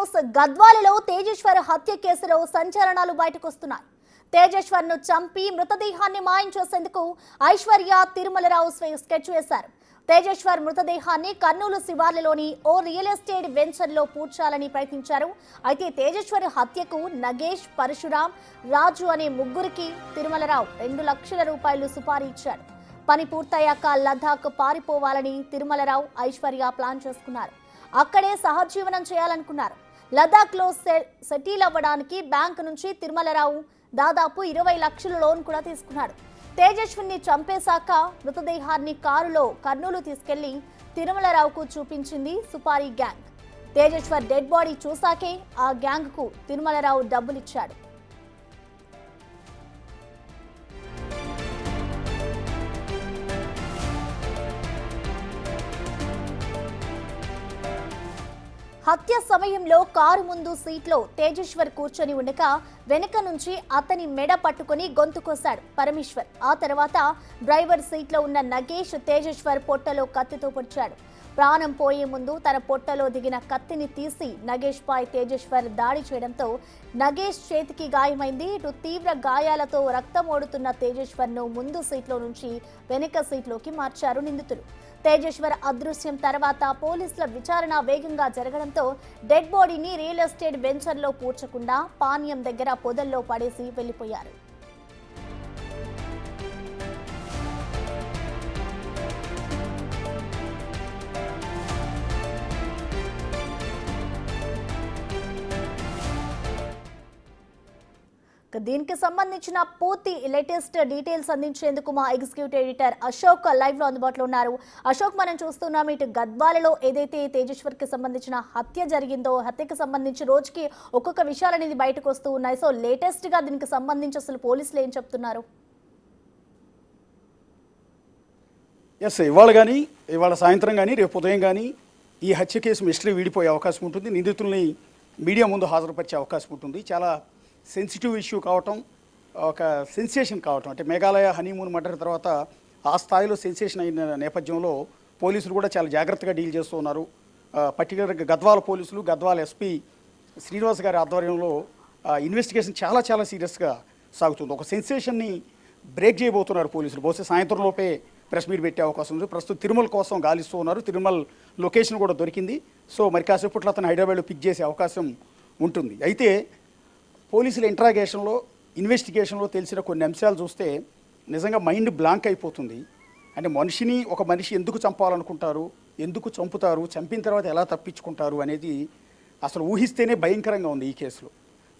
News. గద్వాలలో Tejeshwar హత్య కేసులో సంచలనాలు బయటకొస్తున్నాయి. తేజేశ్వర్ ను చంపి మృతదేహాన్ని మాయం చేసేందుకు ఐశ్వర్య తిరుమలరావు స్కెచ్ వేశారు. తేజేశ్వర్ మృతదేహాన్ని కర్నూలు శివార్లలోని ఓ రియల్ ఎస్టేట్ వెంచర్లో పూడ్చాలని ప్రయత్నించారు. అయితే తేజేశ్వర్ హత్యకు నగేష్, పరశురాం, రాజు అనే ముగ్గురికి తిరుమలరావు 2 లక్షల రూపాయలు సుపారీ ఇచ్చాడు. పని పూర్తయ్యాక లద్దాఖ్ పారిపోవాలని తిరుమలరావు, ఐశ్వర్య ప్లాన్ చేసుకున్నారు. అక్కడే సహజీవనం చేయాలనుకున్నారు. లద్దాఖ్ లో సెటిల్ అవ్వడానికి బ్యాంకు నుంచి తిరుమలరావు దాదాపు 20 లక్షల లోన్ కూడా తీసుకున్నాడు. తేజస్విని చంపేశాక మృతదేహాన్ని కారులో కర్నూలు తీసుకెళ్లి తిరుమలరావుకు చూపించింది supari gang. Tejeshwar dead body చూసాకే ఆ గ్యాంగ్ కు తిరుమలరావు డబ్బులిచ్చాడు. హత్య సమయంలో కారు ముందు సీట్లో తేజేశ్వర్ కూర్చొని ఉండగా వెనుక నుంచి అతని మెడ పట్టుకుని గొంతు కోశాడు పరమేశ్వర్. ఆ తర్వాత డ్రైవర్ సీట్లో ఉన్న నగేష్ తేజేశ్వర్ పొట్టలో కత్తితో పొడిచాడు. ప్రాణం పోయే ముందు తన పొట్టలో దిగిన కత్తిని తీసి నగేష్ పై తేజేశ్వర్ దాడి చేయడంతో నగేష్ చేతికి గాయమైంది. ఇటు తీవ్ర గాయాలతో రక్తం ఓడుతున్న తేజేశ్వర్ ను ముందు సీట్లో నుంచి వెనుక సీట్లోకి మార్చారు నిందితులు. తేజేశ్వర్ అదృశ్యం తర్వాత పోలీసుల విచారణ వేగంగా జరగడంతో డెడ్ బాడీని రియల్ ఎస్టేట్ వెంచర్లో పూడ్చకుండా పానీయం దగ్గర పొదల్లో పడేసి వెళ్లిపోయారు. దీనికి సంబంధించిన పూర్తి లేటెస్ట్ డీటెయిల్స్ అందించేందుకు మా ఎగ్జిక్యూటివ్ ఎడిటర్ అశోక్ లైవ్ లో అందుబాటులో ఉన్నారు. అశోక్, మనం చూస్తున్నాం ఇటు గద్వాలలో ఏదైతే తేజేశ్వర్ కి సంబంధించిన హత్య జరిగిందో, హత్యకు సంబంధించి రోజుకి ఒక్కొక్క విషయాలు అనేది బయటకు వస్తూ ఉన్నాయి. సో లేటెస్ట్ గా దీనికి సంబంధించి అసలు పోలీసులు ఏం చెప్తున్నారు? ఇవాళ సాయంత్రం కానీ రేపు ఉదయం కానీ ఈ హత్య కేసు మిస్టరీ వీడిపోయే అవకాశం ఉంటుంది. నిందితుల్ని మీడియా ముందు హాజరుపరిచే అవకాశం ఉంటుంది. చాలా సెన్సిటివ్ ఇష్యూ కావటం, ఒక సెన్సేషన్ కావటం, అంటే మేఘాలయ హనీమూన్ మర్డర్ తర్వాత ఆ స్థాయిలో సెన్సేషన్ అయిన నేపథ్యంలో పోలీసులు కూడా చాలా జాగ్రత్తగా డీల్ చేస్తూ ఉన్నారు. పర్టికులర్గా గద్వాల పోలీసులు, గద్వాల ఎస్పీ శ్రీనివాస్ గారి ఆధ్వర్యంలో ఇన్వెస్టిగేషన్ చాలా చాలా సీరియస్గా సాగుతుంది. ఒక సెన్సేషన్ని బ్రేక్ చేయబోతున్నారు పోలీసులు. బహుశా సాయంత్రం లోపే ప్రెస్ మీట్ పెట్టే అవకాశం ఉంది. ప్రస్తుతం తిరుమల కోసం గాలిస్తూ ఉన్నారు. తిరుమల లొకేషన్ కూడా దొరికింది. సో మరి కాసేపట్లో అతను హైదరాబాద్లో పిక్ చేసే అవకాశం ఉంటుంది. అయితే పోలీసుల ఇంట్రాగేషన్లో, ఇన్వెస్టిగేషన్లో తెలిసిన కొన్ని అంశాలు చూస్తే నిజంగా మైండ్ బ్లాంక్ అయిపోతుంది. అంటే ఒక మనిషి ఎందుకు చంపాలనుకుంటారు, ఎందుకు చంపుతారు, చంపిన తర్వాత ఎలా తప్పించుకుంటారు అనేది అసలు ఊహిస్తేనే భయంకరంగా ఉంది ఈ కేసులో.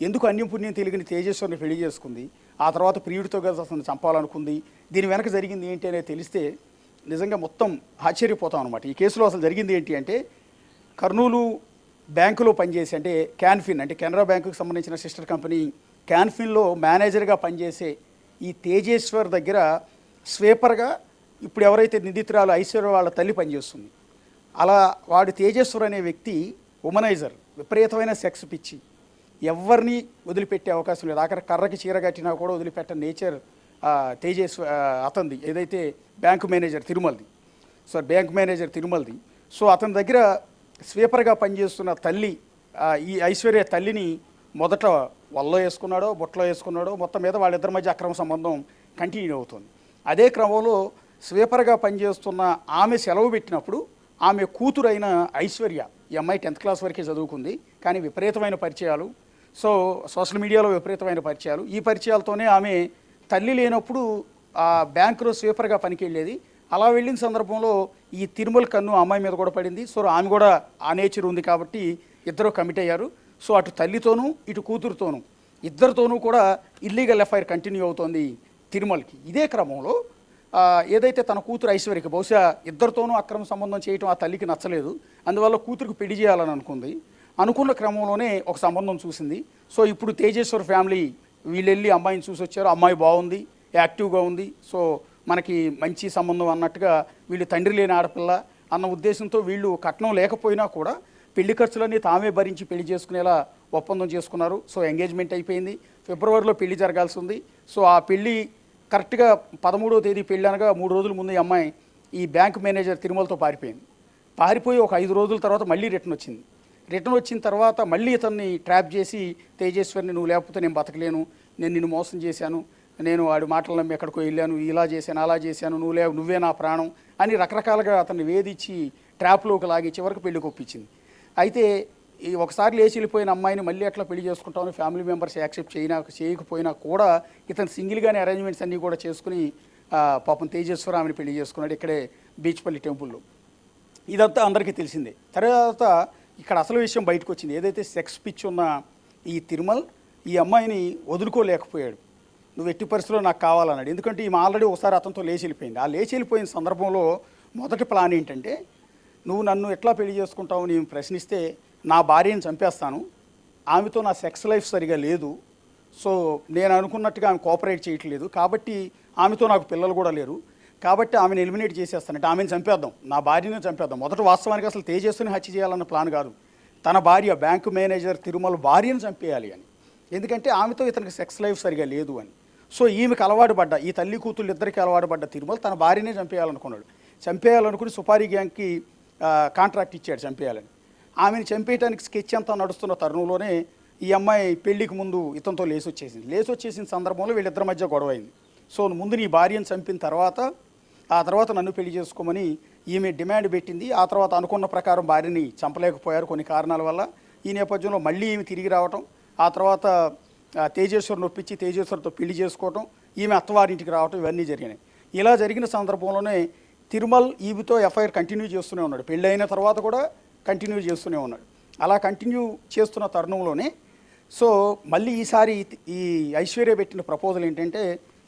ఎందుకు అన్యం పుణ్యం తెలియని తేజేశ్వర్ని పెళ్లి చేసుకుంది, ఆ తర్వాత ప్రియుడితో కలిసి అసలు చంపాలనుకుంది, దీని వెనక జరిగింది ఏంటి అనేది తెలిస్తే నిజంగా మొత్తం ఆశ్చర్యపోతాం అనమాట. ఈ కేసులో అసలు జరిగింది ఏంటి అంటే, కర్నూలు బ్యాంకులో పనిచేసి, అంటే క్యాన్ఫిన్, అంటే కెనరా బ్యాంకుకి సంబంధించిన సిస్టర్ కంపెనీ క్యాన్ఫిన్లో మేనేజర్గా పనిచేసే ఈ తేజేశ్వర్ దగ్గర స్వీపర్గా ఇప్పుడు ఎవరైతే నిందితురాలు ఐశ్వర్య వాళ్ళ తల్లి పనిచేస్తుంది. అలా వాడు తేజేశ్వర్ అనే వ్యక్తి ఉమనైజర్, విపరీతమైన సెక్స్ పిచ్చి, ఎవరిని వదిలిపెట్టే అవకాశం లేదు. ఆఖరి కర్రకి చీర కట్టినా కూడా వదిలిపెట్ట నేచర్ తేజేశ్వర్ అతనిది, ఏదైతే బ్యాంకు మేనేజర్ తిరుమలది. సో అతని దగ్గర స్వీపర్గా పనిచేస్తున్న తల్లి, ఈ ఐశ్వర్య తల్లిని మొదట వల్లో వేసుకున్నాడో బొట్టలో వేసుకున్నాడో, మొత్తం మీద వాళ్ళిద్దరి మధ్య అక్రమ సంబంధం కంటిన్యూ అవుతుంది. అదే క్రమంలో స్వీపర్గా పనిచేస్తున్న ఆమె సెలవు పెట్టినప్పుడు ఆమె కూతురు అయిన ఐశ్వర్య, ఈ అమ్మాయి 10th క్లాస్ వరకే చదువుకుంది, కానీ విపరీతమైన పరిచయాలు, సో సోషల్ మీడియాలో విపరీతమైన పరిచయాలు. ఈ పరిచయాలతోనే ఆమె తల్లి లేనప్పుడు ఆ బ్యాంకులో స్వీపర్గా పనికి వెళ్ళేది. అలా వెళ్ళిన సందర్భంలో ఈ తిరుమల కన్ను అమ్మాయి మీద కూడా పడింది. సో ఆమె కూడా ఆ నేచర్ ఉంది కాబట్టి ఇద్దరు కమిట్ అయ్యారు. సో అటు తల్లితోనూ ఇటు కూతురుతోనూ ఇద్దరితోనూ కూడా ఇల్లీగల్ ఎఫ్ఐఆర్ కంటిన్యూ అవుతోంది తిరుమలకి. ఇదే క్రమంలో ఏదైతే తన కూతురు ఐశ్వర్యకి బహుశా ఇద్దరితోనూ అక్రమ సంబంధం చేయటం ఆ తల్లికి నచ్చలేదు. అందువల్ల కూతురికి పెళ్లి చేయాలని అనుకున్న క్రమంలోనే ఒక సంబంధం చూసింది. సో ఇప్పుడు తేజేశ్వర్ ఫ్యామిలీ వీళ్ళు వెళ్ళి అమ్మాయిని చూసి వచ్చారు. అమ్మాయి బాగుంది, యాక్టివ్గా ఉంది, సో మనకి మంచి సంబంధం అన్నట్టుగా, వీళ్ళు తండ్రి లేని ఆడపిల్ల అన్న ఉద్దేశంతో వీళ్ళు కట్నం లేకపోయినా కూడా పెళ్లి ఖర్చులన్నీ తామే భరించి పెళ్లి చేసుకునేలా ఒప్పందం చేసుకున్నారు. సో ఎంగేజ్మెంట్ అయిపోయింది. ఫిబ్రవరిలో పెళ్లి జరగాల్సి ఉంది. సో ఆ పెళ్లి కరెక్ట్గా 13వ తేదీ పెళ్ళి అనగా 3 రోజుల ముందు ఈ అమ్మాయి ఈ బ్యాంక్ మేనేజర్ తిరుమలతో పారిపోయింది. పారిపోయి ఒక 5 రోజుల తర్వాత మళ్ళీ రిటర్న్ వచ్చింది. రిటర్న్ వచ్చిన తర్వాత మళ్ళీ ఇతన్ని ట్రాప్ చేసి తేజేశ్వరిని నువ్వు లేకపోతే నేను బతకలేను, నేను నిన్ను మోసం చేశాను, నేను వాడి మాటలు నమ్మి ఎక్కడికో వెళ్ళాను, ఇలా చేశాను అలా చేశాను, నువ్వే నా ప్రాణం అని రకరకాలుగా అతన్ని వేధించి ట్రాప్లోకి లాగి చివరికి పెళ్లికి ఒప్పించింది. అయితే ఈ ఒకసారి లేచి వెళ్ళిపోయిన అమ్మాయిని మళ్ళీ అట్లా పెళ్లి చేసుకుంటామని ఫ్యామిలీ మెంబర్స్ యాక్సెప్ట్ చేయకపోయినా కూడా ఇతను సింగిల్గానే అరేంజ్మెంట్స్ అన్నీ కూడా చేసుకుని పాపం తేజేశ్వర ఆమెను పెళ్లి చేసుకున్నాడు ఇక్కడే బీచ్పల్లి టెంపుల్లో. ఇదంతా అందరికీ తెలిసిందే. తర్వాత ఇక్కడ అసలు విషయం బయటకు వచ్చింది. ఏదైతే సెక్స్ పిచ్ ఉన్న ఈ తిరుమల్ ఈ అమ్మాయిని వదులుకోలేకపోయాడు. నువ్వు ఎట్టి పరిస్థితుల్లో నాకు కావాలన్నాడు. ఎందుకంటే ఈమె ఆల్రెడీ ఒకసారి అతనితో లేచి వెళ్ళిపోయింది. ఆ లేచి వెళ్ళిపోయిన సందర్భంలో మొదటి ప్లాన్ ఏంటంటే, నువ్వు నన్ను ఎట్లా పెళ్లి చేసుకుంటావు నేను ప్రశ్నిస్తే నా భార్యను చంపేస్తాను, ఆమెతో నా సెక్స్ లైఫ్ సరిగా లేదు, సో నేను అనుకున్నట్టుగా ఆమె కోఆపరేట్ చేయట్లేదు, కాబట్టి ఆమెతో నాకు పిల్లలు కూడా లేరు, కాబట్టి ఆమెను ఎలిమినేట్ చేసేస్తానంటే ఆమెను చంపేద్దాం, నా భార్యను చంపేద్దాం. మొదట వాస్తవానికి అసలు తేజస్సుని హత్య చేయాలన్న ప్లాన్ కాదు, తన భార్య బ్యాంకు మేనేజర్ తిరుమల భార్యను చంపేయాలి అని. ఎందుకంటే ఆమెతో ఇతనికి సెక్స్ లైఫ్ సరిగా లేదు అని. సో ఈమెకు అలవాటు పడ్డ ఈ తల్లి కూతుళ్ళు ఇద్దరికి అలవాటు పడ్డ తిరుమల తన భార్యనే చంపేయాలనుకున్నాడు. చంపేయాలనుకుని సుపారీ గ్యాంగ్కి కాంట్రాక్ట్ ఇచ్చాడు చంపేయాలని. ఆమెను చంపేయడానికి స్కెచ్ అంతా నడుస్తున్న తరుణంలోనే ఈ అమ్మాయి పెళ్లికి ముందు ఇతనితో లేచి వచ్చేసిన సందర్భంలో వీళ్ళిద్దరి మధ్య గొడవ అయింది. సో ముందు నీ భార్యను చంపిన తర్వాత ఆ తర్వాత నన్ను పెళ్లి చేసుకోమని ఈమె డిమాండ్ పెట్టింది. ఆ తర్వాత అనుకున్న ప్రకారం భార్యని చంపలేకపోయారు కొన్ని కారణాల వల్ల. ఈ నేపథ్యంలో మళ్ళీ ఈమె తిరిగి రావటం, ఆ తర్వాత తేజేశ్వరిని ఒప్పించి తేజేశ్వరితో పెళ్లి చేసుకోవటం, ఈమె అత్తవారింటికి రావటం, ఇవన్నీ జరిగినాయి. ఇలా జరిగిన సందర్భంలోనే తిరుమల్ ఈమెతో ఎఫ్ఐఆర్ కంటిన్యూ చేస్తూనే ఉన్నాడు. పెళ్ళి అయిన తర్వాత కూడా కంటిన్యూ చేస్తూనే ఉన్నాడు. అలా కంటిన్యూ చేస్తున్న తరుణంలోనే సో మళ్ళీ ఈసారి ఈ ఐశ్వర్య పెట్టిన ప్రపోజల్ ఏంటంటే,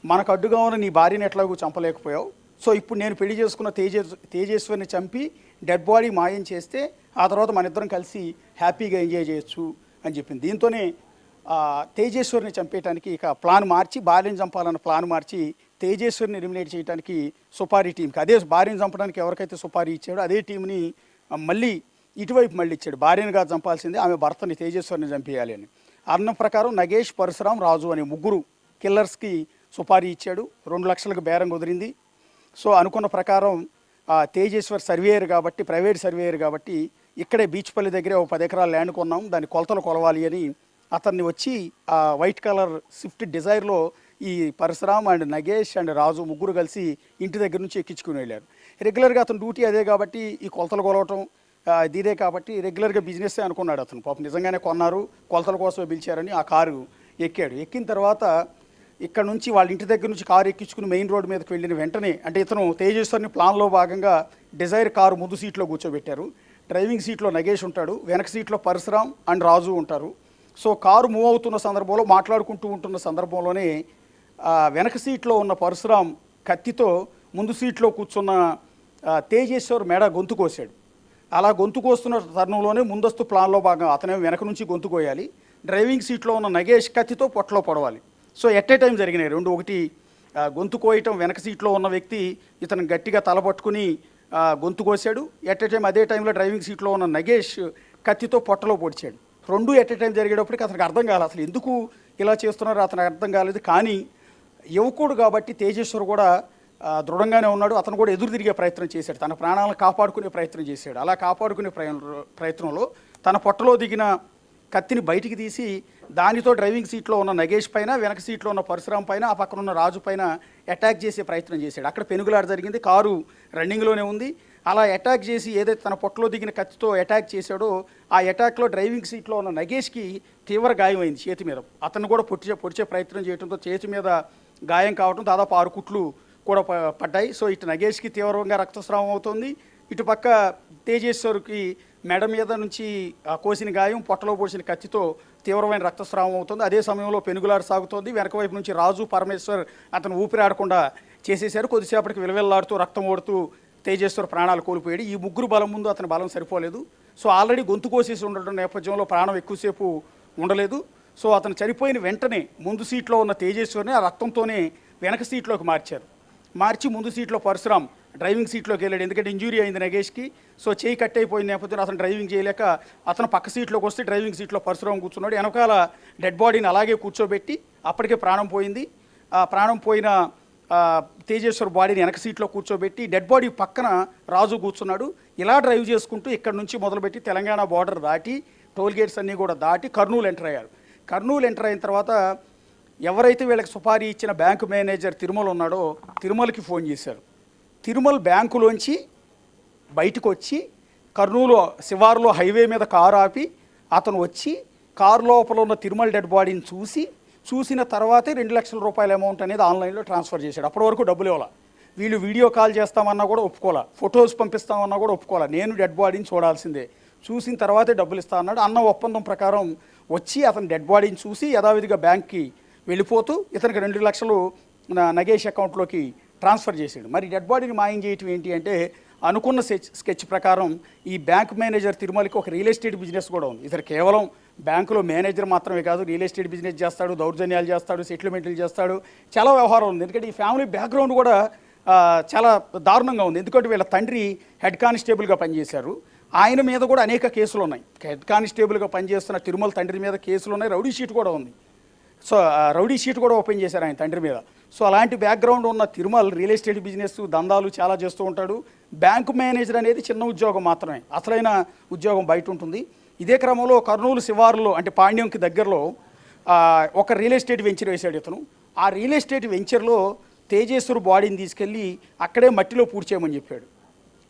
మనకు అడ్డుగా ఉన్న నీ భార్యని ఎట్లాగూ చంపలేకపోయావు, సో ఇప్పుడు నేను పెళ్లి చేసుకున్న తేజేశ్వరిని చంపి డెడ్ బాడీ మాయం చేస్తే ఆ తర్వాత మన ఇద్దరం కలిసి హ్యాపీగా ఎంజాయ్ చేయొచ్చు అని చెప్పింది. దీంతోనే తేజేశ్వరిని చంపేయడానికి ఇక ప్లాన్ మార్చి, భార్యను చంపాలన్న ప్లాన్ మార్చి తేజేశ్వరిని ఎలిమినేట్ చేయడానికి సుపారీ టీంకి, అదే భార్యను చంపడానికి ఎవరికైతే సుపారీ ఇచ్చాడో అదే టీంని మళ్ళీ ఇటువైపు మళ్ళీ ఇచ్చాడు. భార్యనుగా చంపాల్సిందే, ఆమె భర్తని తేజేశ్వరిని చంపేయాలి అని. అన్న ప్రకారం నగేష్, పరశురాం, రాజు అనే ముగ్గురు కిల్లర్స్కి సుపారీ ఇచ్చాడు. 2 లక్షలకు బేరం కుదిరింది. సో అనుకున్న ప్రకారం తేజేశ్వర్ సర్వేయర్ కాబట్టి, ప్రైవేట్ సర్వేయర్ కాబట్టి ఇక్కడే బీచ్పల్లి దగ్గరే ఒక 10 ఎకరాల ల్యాండ్ కొన్నాం, దాని కొలతలు కొలవాలి అని అతన్ని వచ్చి ఆ వైట్ కలర్ స్విఫ్ట్ డిజైర్లో ఈ పరశురామ్ అండ్ నగేష్ అండ్ రాజు ముగ్గురు కలిసి ఇంటి దగ్గర నుంచి ఎక్కించుకుని వెళ్ళారు. రెగ్యులర్గా అతను డ్యూటీ అదే కాబట్టి ఈ కొలతలు కొలవటం ఇదే కాబట్టి రెగ్యులర్గా బిజినెస్ అనుకున్నాడు అతను. పాపం నిజంగానే కొన్నారు, కొలతల కోసమే పిలిచారని ఆ కారు ఎక్కాడు. ఎక్కిన తర్వాత ఇక్కడ నుంచి వాళ్ళ ఇంటి దగ్గర నుంచి కారు ఎక్కించుకుని మెయిన్ రోడ్డు మీదకి వెళ్ళిన వెంటనే, అంటే ఇతను తేజేశ్వరిని ప్లాన్లో భాగంగా డిజైర్ కారు ముందు సీట్లో కూర్చోబెట్టారు. డ్రైవింగ్ సీట్లో నగేష్ ఉంటాడు, వెనక సీట్లో పరశురామ్ అండ్ రాజు ఉంటారు. సో కారు మూవ్ అవుతున్న సందర్భంలో మాట్లాడుకుంటూ ఉంటున్న సందర్భంలోనే వెనక సీట్లో ఉన్న పరశురామ్ కత్తితో ముందు సీట్లో కూర్చున్న తేజేశ్వర్ మెడ గొంతు కోసాడు. అలా గొంతు కోస్తున్న తరుణంలోనే ముందస్తు ప్లాన్లో భాగంగా అతనే వెనక నుంచి గొంతు కోయాలి, డ్రైవింగ్ సీట్లో ఉన్న నగేష్ కత్తితో పొట్టలో పొడవాలి. సో ఎట్ ఏ టైం జరిగినాయి రెండు. ఒకటి గొంతు కోయటం, వెనక సీట్లో ఉన్న వ్యక్తి ఇతను గట్టిగా తలపట్టుకుని గొంతు కోసాడు. ఎట్ ఏ టైం అదే టైంలో డ్రైవింగ్ సీట్లో ఉన్న నగేష్ కత్తితో పొట్టలో పొడిచాడు. రెండు ఎట్ ఏ టైం జరిగేటప్పటికి అతనికి అర్థం కాలేదు, అసలు ఎందుకు ఇలా చేస్తున్నారో అతనికి అర్థం కాలేదు. కానీ యువకుడు కాబట్టి తేజేశ్వర్ కూడా దృఢంగానే ఉన్నాడు. అతను కూడా ఎదురు తిరిగే ప్రయత్నం చేశాడు, తన ప్రాణాలను కాపాడుకునే ప్రయత్నం చేశాడు. అలా కాపాడుకునే ప్రయత్నంలో తన పొట్టలో దిగిన కత్తిని బయటికి తీసి దానితో డ్రైవింగ్ సీట్లో ఉన్న నగేష్ పైన, వెనక సీట్లో ఉన్న పరశురామ్ పైన, ఆ పక్కన ఉన్న రాజు పైన అటాక్ చేసే ప్రయత్నం చేశాడు. అక్కడ పెనుగులాట జరిగింది, కారు రన్నింగ్లోనే ఉంది. అలా అటాక్ చేసి ఏదైతే తన పొట్టలో దిగిన కత్తితో అటాక్ చేశాడో ఆ అటాక్లో డ్రైవింగ్ సీట్లో ఉన్న నగేష్కి తీవ్ర గాయమైంది చేతి మీద. అతను కూడా పొడిచే ప్రయత్నం చేయడంతో చేతి మీద గాయం కావడం, దాదాపు 6 కుట్లు కూడా పడ్డాయి. సో ఇటు నగేష్కి తీవ్రంగా రక్తస్రావం అవుతుంది, ఇటుపక్క తేజేశ్వర్కి మెడ మీద నుంచి కోసిన గాయం, పొట్టలో పొడిచిన కత్తితో తీవ్రమైన రక్తస్రావం అవుతుంది. అదే సమయంలో పెనుగులాట సాగుతోంది. వెనక వైపు నుంచి రాజు, పరమేశ్వర్ అతను ఊపిరాడకుండా చేసేశారు. కొద్దిసేపటికి విలవిల్లాడుతూ రక్తం ఓడుతూ తేజేశ్వర్ ప్రాణాలు కోల్పోయాడు. ఈ ముగ్గురు బలం ముందు అతని బలం సరిపోలేదు. సో ఆల్రెడీ గొంతు కోసేసి ఉండటం నేపథ్యంలో ప్రాణం ఎక్కువసేపు ఉండలేదు. సో అతను చనిపోయిన వెంటనే ముందు సీట్లో ఉన్న తేజేశ్వర్ని ఆ రక్తంతోనే వెనక సీట్లోకి మార్చి ముందు సీట్లో పరశురామ్ డ్రైవింగ్ సీట్లోకి వెళ్ళాడు. ఎందుకంటే ఇంజూరీ అయింది నగేష్కి. సో చేయి కట్ అయిపోయిన నేపథ్యంలో అతను డ్రైవింగ్ చేయలేక అతను పక్క సీట్లోకి వస్తే డ్రైవింగ్ సీట్లో పరశురామ్ కూర్చున్నాడు. వెనకాల డెడ్ బాడీని అలాగే కూర్చోబెట్టి అప్పటికే ప్రాణం పోయింది. ఆ ప్రాణం పోయిన తేజేశ్వర్ బాడీని వెనక సీట్లో కూర్చోబెట్టి డెడ్ బాడీ పక్కన రాజు కూర్చున్నాడు. ఇలా డ్రైవ్ చేసుకుంటూ ఇక్కడ నుంచి మొదలుపెట్టి తెలంగాణ బార్డర్ దాటి టోల్ గేట్స్ అన్నీ కూడా దాటి కర్నూలు ఎంటర్ అయ్యారు. కర్నూలు ఎంటర్ అయిన తర్వాత ఎవరైతే వీళ్ళకి సుపారీ ఇచ్చిన బ్యాంకు మేనేజర్ తిరుమల ఉన్నాడో తిరుమలకి ఫోన్ చేశారు. తిరుమల బ్యాంకులోంచి బయటకు వచ్చి కర్నూలు శివారులో హైవే మీద కారు ఆపి అతను వచ్చి కారు లోపల ఉన్న తిరుమల డెడ్ బాడీని చూసిన తర్వాతే 2 లక్షల రూపాయల అమౌంట్ అనేది ఆన్లైన్లో ట్రాన్స్ఫర్ చేశాడు. అప్పటి వరకు డబ్బులు ఇవ్వాల. వీళ్ళు వీడియో కాల్ చేస్తామన్నా కూడా ఒప్పుకోవాలా, ఫొటోస్ పంపిస్తామన్నా కూడా ఒప్పుకోవాలా, నేను డెడ్ బాడీని చూడాల్సిందే, చూసిన తర్వాతే డబ్బులు ఇస్తా అన్నాడు. అన్న ఒప్పందం ప్రకారం వచ్చి అతను డెడ్ బాడీని చూసి యథావిధిగా బ్యాంక్కి వెళ్ళిపోతూ ఇతనికి 2 లక్షలు నగేష్ అకౌంట్లోకి ట్రాన్స్ఫర్ చేశాడు. మరి డెడ్ బాడీని మాయం చేయటం ఏంటి అంటే అనుకున్న స్కెచ్ ప్రకారం ఈ బ్యాంక్ మేనేజర్ తిరుమలకి ఒక రియల్ ఎస్టేట్ బిజినెస్ కూడా ఉంది. ఇతను కేవలం బ్యాంకులో మేనేజర్ మాత్రమే కాదు, రియల్ ఎస్టేట్ బిజినెస్ చేస్తాడు, దౌర్జన్యాలు చేస్తాడు, సెటిల్మెంట్లు చేస్తాడు, చాలా వ్యవహారం ఉంది. ఎందుకంటే ఈ ఫ్యామిలీ బ్యాక్గ్రౌండ్ కూడా చాలా దారుణంగా ఉంది. ఎందుకంటే వీళ్ళ తండ్రి హెడ్ కానిస్టేబుల్గా పనిచేశారు. ఆయన మీద కూడా అనేక కేసులు ఉన్నాయి. హెడ్ కానిస్టేబుల్గా పనిచేస్తున్న తిరుమల తండ్రి మీద కేసులు ఉన్నాయి, రౌడీ షీట్ కూడా ఉంది. సో రౌడీ షీట్ కూడా ఓపెన్ చేశారు ఆయన తండ్రి మీద. సో అలాంటి బ్యాక్గ్రౌండ్ ఉన్న తిరుమల రియల్ ఎస్టేట్ బిజినెస్ దందాలు చాలా చేస్తూ ఉంటాడు. బ్యాంకు మేనేజర్ అనేది చిన్న ఉద్యోగం మాత్రమే, అసలైన ఉద్యోగం బయట ఉంటుంది. ఇదే క్రమంలో కర్నూలు శివారులో అంటే పాండ్యంకి దగ్గరలో ఒక రియల్ ఎస్టేట్ వెంచర్ వేశాడు ఇతను. ఆ రియల్ ఎస్టేట్ వెంచర్లో తేజేశ్వర్ బాడీని తీసుకెళ్ళి అక్కడే మట్టిలో పూడ్చేయమని చెప్పాడు.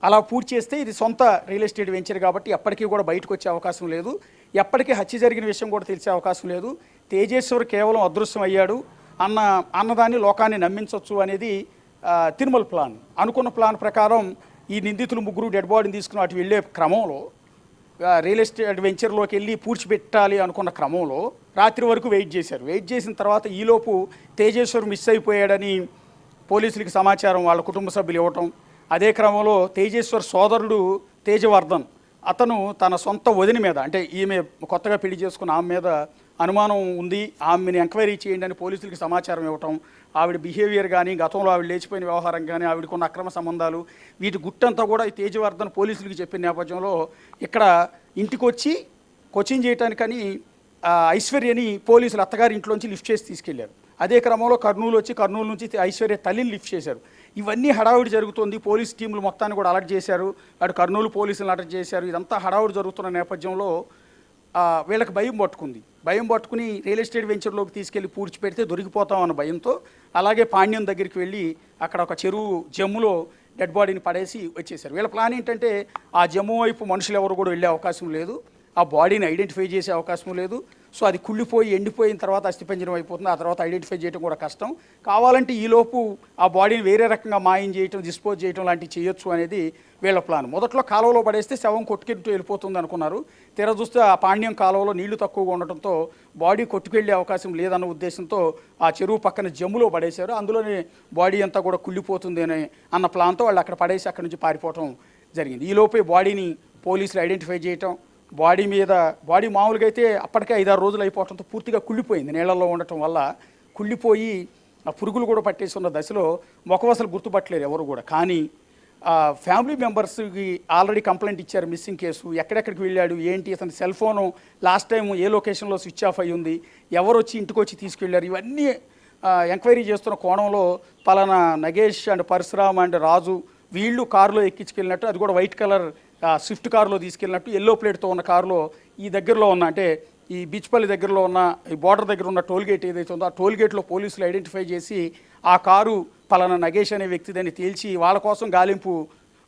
అలా పూర్తి చేస్తే ఇది సొంత రియల్ ఎస్టేట్ వెంచర్ కాబట్టి ఎప్పటికీ కూడా బయటకు వచ్చే అవకాశం లేదు, ఎప్పటికీ హత్య జరిగిన విషయం కూడా తెలిసే అవకాశం లేదు. తేజేశ్వర్ కేవలం అదృశ్యం అయ్యాడు అన్నదాన్ని లోకాన్ని నమ్మించవచ్చు అనేది తిరుమల ప్లాన్. అనుకున్న ప్లాన్ ప్రకారం ఈ నిందితులు ముగ్గురు డెడ్ బాడీని తీసుకుని అటు వెళ్ళే క్రమంలో రియల్ ఎస్టేట్ వెంచర్లోకి వెళ్ళి పూడ్చిపెట్టాలి అనుకున్న క్రమంలో రాత్రి వరకు వెయిట్ చేశారు. వెయిట్ చేసిన తర్వాత ఈలోపు తేజేశ్వర్ మిస్ అయిపోయాడని పోలీసులకి సమాచారం వాళ్ళ కుటుంబ సభ్యులు ఇవ్వటం, అదే క్రమంలో తేజేశ్వర్ సోదరుడు తేజవర్ధన్ అతను తన సొంత వదిన మీద అంటే ఈమె కొత్తగా పెళ్లి చేసుకున్న ఆమె మీద అనుమానం ఉంది, ఆమెని ఎంక్వైరీ చేయండి అని పోలీసులకి సమాచారం ఇవ్వటం, ఆవిడ బిహేవియర్ కానీ గతంలో ఆవిడ లేచిపోయిన వ్యవహారం కానీ ఆవిడకున్న అక్రమ సంబంధాలు వీటి గుట్టంతా కూడా ఈ తేజవర్ధన్ పోలీసులకి చెప్పిన నేపథ్యంలో ఇక్కడ ఇంటికి వచ్చి కోచింగ్ చేయడానికని ఐశ్వర్యని పోలీసులు అత్తగారి ఇంట్లోంచి లిఫ్ట్ చేసి తీసుకెళ్లారు. అదే క్రమంలో కర్నూలు వచ్చి కర్నూలు నుంచి ఐశ్వర్య తల్లిని లిఫ్ట్ చేశారు. ఇవన్నీ హడావుడి జరుగుతుంది. పోలీస్ టీములు మొత్తాన్ని కూడా అలర్ట్ చేశారు, అటు కర్నూలు పోలీసులను అలర్ట్ చేశారు. ఇదంతా హడావుడి జరుగుతున్న నేపథ్యంలో వీళ్ళకి భయం పట్టుకుని రియల్ ఎస్టేట్ వెంచర్లోకి తీసుకెళ్లి పూడ్చిపెడితే దొరికిపోతామన్న భయంతో అలాగే పాండ్యం దగ్గరికి వెళ్ళి అక్కడ ఒక చెరువు జమ్ములో డెడ్ బాడీని పడేసి వచ్చేసారు. వీళ్ళ ప్లాన్ ఏంటంటే ఆ జమ్ము వైపు మనుషులు ఎవరు కూడా వెళ్ళే అవకాశం లేదు, ఆ బాడీని ఐడెంటిఫై చేసే అవకాశం లేదు. సో అది కుళ్ళిపోయి ఎండిపోయిన తర్వాత అస్థిపంజరం అయిపోతుంది, ఆ తర్వాత ఐడెంటిఫై చేయడం కూడా కష్టం. కావాలంటే ఈలోపు ఆ బాడీని వేరే రకంగా మాయం చేయటం, డిస్పోజ్ చేయటం లాంటివి చేయొచ్చు అనేది వీళ్ళ ప్లాన్. మొదట్లో కాలువలో పడేస్తే శవం కొట్టుకెళ్తూ వెళ్ళిపోతుంది అనుకున్నారు. తీరా చూస్తే ఆ పాండ్యం కాలువలో నీళ్లు తక్కువగా ఉండటంతో బాడీ కొట్టుకెళ్లే అవకాశం లేదన్న ఉద్దేశంతో ఆ చెరువు పక్కన జమ్ములో పడేశారు. అందులోనే బాడీ అంతా కూడా కుళ్ళిపోతుంది అన్న ప్లాన్తో వాళ్ళు అక్కడ పడేసి అక్కడి నుంచి పారిపోవటం జరిగింది. ఈలోపే బాడీని పోలీసులు ఐడెంటిఫై చేయటం, బాడీ మామూలుగా అయితే అప్పటికే 5-6 రోజులు అయిపోవడంతో పూర్తిగా కుళ్ళిపోయింది. నీళ్లలో ఉండటం వల్ల కుళ్ళిపోయి ఆ పురుగులు కూడా పట్టేస్తున్న దశలో ముఖం అసలు గుర్తుపట్టలేరు ఎవరు కూడా. కానీ ఫ్యామిలీ మెంబర్స్కి ఆల్రెడీ కంప్లైంట్ ఇచ్చారు, మిస్సింగ్ కేసు, ఎక్కడెక్కడికి వెళ్ళాడు ఏంటి, అతని సెల్ ఫోను లాస్ట్ టైం ఏ లొకేషన్లో స్విచ్ ఆఫ్ అయ్యి ఉంది, ఎవరు వచ్చి ఇంటికి వచ్చి తీసుకెళ్లారు, ఇవన్నీ ఎంక్వైరీ చేస్తున్న కోణంలో పలానా నగేష్ అండ్ పరశురామ్ అండ్ రాజు వీళ్ళు కారులో ఎక్కించుకెళ్ళినట్టు, అది కూడా వైట్ కలర్ స్విఫ్ట్ కారులో తీసుకెళ్ళినట్టు, ఎల్లో ప్లేట్తో ఉన్న కారులో ఈ దగ్గరలో ఉన్న అంటే ఈ బీచ్పల్లి దగ్గరలో ఉన్న ఈ బార్డర్ దగ్గర ఉన్న టోల్గేట్ ఏదైతే ఉందో ఆ టోల్గేట్లో పోలీసులు ఐడెంటిఫై చేసి ఆ కారు పలానా నగేష్ అనే వ్యక్తిదని తేల్చి వాళ్ళ కోసం గాలింపు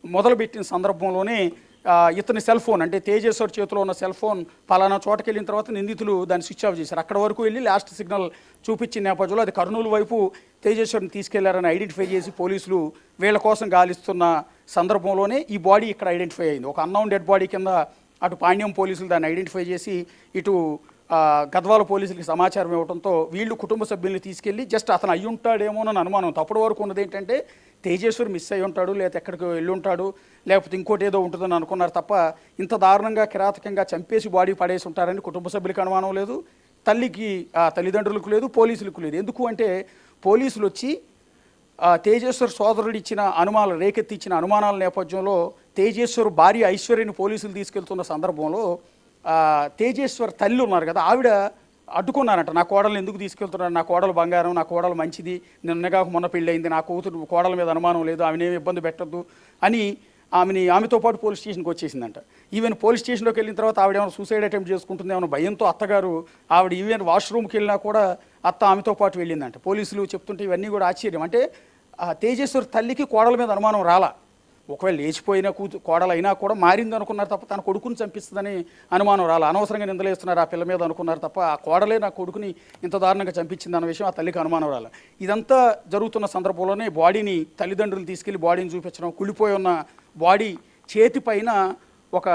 మొదలుపెట్టిన సందర్భంలోనే ఇతని సెల్ ఫోన్ అంటే తేజేశ్వర్ చేతిలో ఉన్న సెల్ ఫోన్ పలానా చోటకి వెళ్ళిన తర్వాత నిందితులు దాన్ని స్విచ్ ఆఫ్ చేశారు. అక్కడ వరకు వెళ్ళి లాస్ట్ సిగ్నల్ చూపించిన నేపథ్యంలో అది కర్నూలు వైపు తేజేశ్వర్ని తీసుకెళ్లారని ఐడెంటిఫై చేసి పోలీసులు వీళ్ళ కోసం గాలిస్తున్న సందర్భంలోనే ఈ బాడీ ఇక్కడ ఐడెంటిఫై అయింది. ఒక అన్నౌన్ డెడ్ బాడీ కింద అటు పాండ్యం పోలీసులు దాన్ని ఐడెంటిఫై చేసి ఇటు గద్వాల పోలీసులకి సమాచారం ఇవ్వడంతో వీళ్ళు కుటుంబ సభ్యుల్ని తీసుకెళ్ళి జస్ట్ అతను అయ్యి ఉంటాడేమోనని అనుమానం. అప్పటి వరకు ఉన్నది ఏంటంటే తేజేశ్వర్ మిస్ అయ్యి ఉంటాడు, లేకపోతే ఎక్కడికి వెళ్ళి ఉంటాడు, లేకపోతే ఇంకోటి ఏదో ఉంటుందని అనుకున్నారు తప్ప ఇంత దారుణంగా కిరాతకంగా చంపేసి బాడీ పడేసి ఉంటారని కుటుంబ సభ్యులకి అనుమానం లేదు, తల్లిదండ్రులకు లేదు, పోలీసులకు లేదు. ఎందుకు అంటే పోలీసులు వచ్చి తేజేశ్వర్ సోదరుడు ఇచ్చిన అనుమానాలు రేకెత్తిచ్చిన అనుమానాల నేపథ్యంలో తేజేశ్వర్ భార్య ఐశ్వర్యని పోలీసులు తీసుకెళ్తున్న సందర్భంలో తేజేశ్వర్ తల్లి ఉన్నారు కదా ఆవిడ అడ్డుకున్నారంట. నా కోడలు ఎందుకు తీసుకెళ్తున్నారు, నా కోడలు బంగారం, నా కోడలు మంచిది, నిన్నగా మొన్న పెళ్ళయింది, నా కూతురు కోడల మీద అనుమానం లేదు, ఆమెనేమి ఇబ్బంది పెట్టద్దు అని ఆమెతో పాటు పోలీస్ స్టేషన్కి వచ్చేసిందంట. ఈవెన్ పోలీస్ స్టేషన్లోకి వెళ్ళిన తర్వాత ఆవిడ ఏమైనా సూసైడ్ అటెంప్ట్ చేసుకుంటుంది ఏమైనా భయంతో అత్తగారు ఆవిడ ఈవెన్ వాష్రూమ్కి వెళ్ళినా కూడా అత్త ఆమెతో పాటు వెళ్ళిందంట. పోలీసులు చెప్తుంటే ఇవన్నీ కూడా ఆశ్చర్యం. అంటే తేజేశ్వరి తల్లికి కోడల మీద అనుమానం రాలా. ఒకవేళ లేచిపోయినా కోడలైనా కూడా మారింది అనుకున్నారు తప్ప తన కొడుకుని చంపిస్తుందని అనుమానం రాలా. అనవసరంగా నిందలేస్తున్నారు ఆ పిల్ల మీద అనుకున్నారు తప్ప ఆ కోడలే నా కొడుకుని ఇంత దారుణంగా చంపించింది అన్న విషయం ఆ తల్లికి అనుమానం రాలా. ఇదంతా జరుగుతున్న సందర్భంలోనే బాడీని తల్లిదండ్రులు తీసుకెళ్లి బాడీని చూపించడం, కుళ్ళిపోయి ఉన్న బాడీ చేతి పైన ఒక